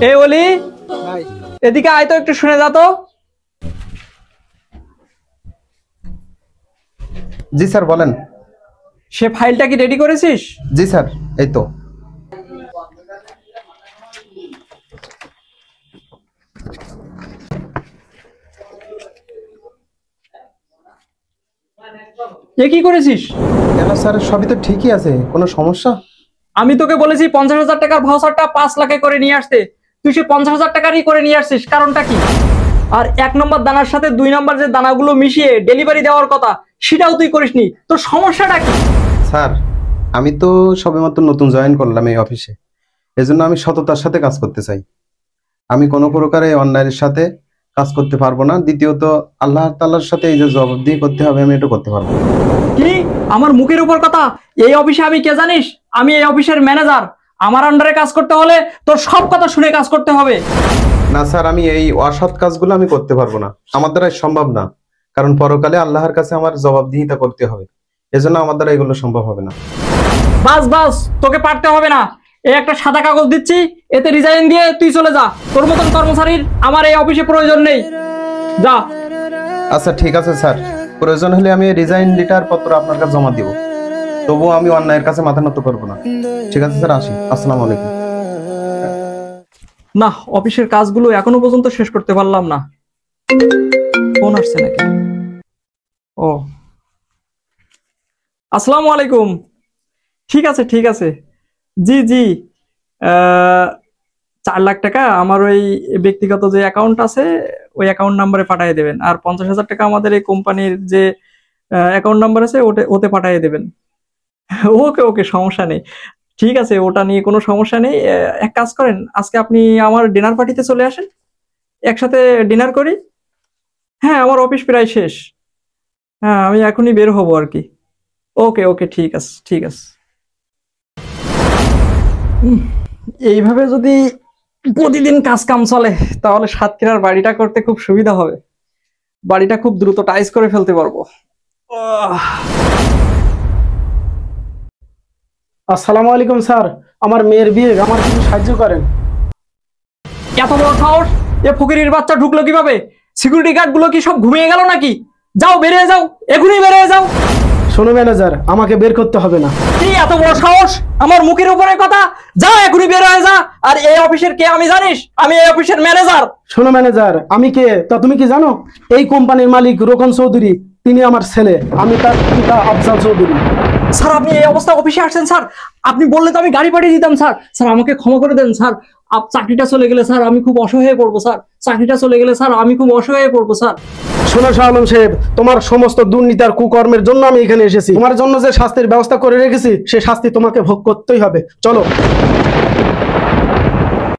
এই ওলি ভাই এদিকে আয় তো, একটু শুনে যা তো। জি স্যার বলেন। সে ফাইলটা কি রেডি করেছিস? জি স্যার, এই তো। এ কি করেছিস? কেন স্যার, সবই তো ঠিকই আছে, কোনো সমস্যা? আমি তোকে বলেছি 50,000 টাকার ভাউচারটা 5 লাখে করে নিয়ে আসতে, তুই সে 50,000 টাকারই করে নিয়ে আসছিস, কারণটা কি? আর 1 নম্বর দানার সাথে 2 নম্বর যে দানাগুলো মিশিয়ে ডেলিভারি দেওয়ার কথা সেটাও তুই করিসনি, তোর সমস্যাটা কি? স্যার, আমি তো সবেমাত্র নতুন জয়েন করলাম এই অফিসে, এজন্য আমি সততার সাথে কাজ করতে চাই। আমি কোনো প্রকারে অন্যায়ের সাথে কাজ করতে পারবো না। দ্বিতীয়ত, আল্লাহ তাআলার সাথে এই যে জবাবদিহি করতে হবে, আমি এটা করতে পারবো না। কি আমার মুখের উপর কথা? এই অফিসে আমি কে জানিস? আমি এই অফিসের ম্যানেজার। আমার আন্ডারে কাজ করতে হলে তোর সব কথা শুনে কাজ করতে হবে। না স্যার, আমি এই অসৎ কাজগুলো আমি করতে পারবো না, আমার দ্বারা সম্ভব না। কারণ পরকালে আল্লাহর কাছে আমার জবাবদিহিতা করতে হবে, এজন্য আমার দ্বারা এগুলো সম্ভব হবে না। বাস বাস, তোকে পারতে হবে না। এই একটা সাদা কাগজ দিচ্ছি, এতে রিজাইন দিয়ে তুই চলে যা। তোর মতন কর্মচারীর আমার এই অফিসে প্রয়োজন নেই, যা। আচ্ছা ঠিক আছে স্যার, প্রয়োজন হলে আমি রিজাইন লেটার পত্র আপনার কাছে জমা দিব, তবুও আমি অন্যায়ের কাছে মাথা নত করবো না। ঠিক আছে স্যার, আসি। আসসালামু আলাইকুম। না, অফিসের কাজগুলো এখনো পর্যন্ত শেষ করতে পারলাম না। ফোন আসছে নাকি? ও, আসসালামু আলাইকুম। ঠিক আছে ঠিক আছে, জি জি। 4 লাখ টাকা আমার ওই ব্যক্তিগত যে অ্যাকাউন্ট আছে ওই অ্যাকাউন্ট নাম্বারে পাঠিয়ে দেবেন, আর 50,000 টাকা আমাদের এই কোম্পানির যে অ্যাকাউন্ট নাম্বার আছে ওতে পাঠিয়ে দেবেন। ওকে ওকে, সমস্যা নেই। ঠিক আছে, ওটা নিয়ে কোনো সমস্যা নেই। এক কাজ করেন, আজকে আপনি আমার ডিনার পার্টিতে চলে আসেন, একসাথে ডিনার করি। হ্যাঁ, আমার অফিস প্রায় শেষ। হ্যাঁ, আমি এখনই বের হবো আর কি। ওকে ওকে, ঠিক আছে ঠিক আছে। এইভাবে যদি প্রতিদিন কাজ কাম চলে তাহলে সাতক্ষীরার বাড়িটা করতে খুব সুবিধা হবে, বাড়িটা খুব দ্রুত টাইস করে ফেলতে পারবো। আসসালামু আলাইকুম স্যার, আমার মেয়ের বিয়ে, আমার কিছু সাহায্য করেন। এত বড় সাহস! এ ফকিরের বাচ্চা ঢুকলো কিভাবে? সিকিউরিটি গার্ড গুলো কি সব ঘুমিয়ে গেল নাকি? যাও, বেরিয়ে যাও, এখনই বেরিয়ে যাও। শোনো ম্যানেজার, আমাকে বের করতে হবে না। কি এত বড় সাহস আমার মুখের উপরে কথা? যা, এখনই বের হয়ে যা। আর এই অফিসের কে আমি জানিস? আমি এই অফিসের ম্যানেজার। শোনো ম্যানেজার, আমি কে তা তুমি কি জানো? এই কোম্পানির মালিক রোকন চৌধুরী, তিনি আমার ছেলে, আমি তার পিতা আফজাল চৌধুরী। স্যার, আপনি এই অবস্থা অফিসে আসছেন স্যার? আপনি বললে তো আমি গাড়ি পাঠিয়ে দিতাম স্যার। স্যার, আমাকে ক্ষমা করে দেন স্যার। চাকরিটা চলে গেলে স্যার আমি খুব অসহায় পড়বো স্যার। চাকরিটা চলে গেলে স্যার আমি খুব অসহায় পড়বো স্যার। শোনো শাহ আলম সাহেব, তোমার সমস্ত দুর্নীতি আর কুকর্মের জন্য আমি এখানে এসেছি। তোমার জন্য যে শাস্তির ব্যবস্থা করে রেখেছি সে শাস্তি তোমাকে ভোগ করতেই হবে। চলো।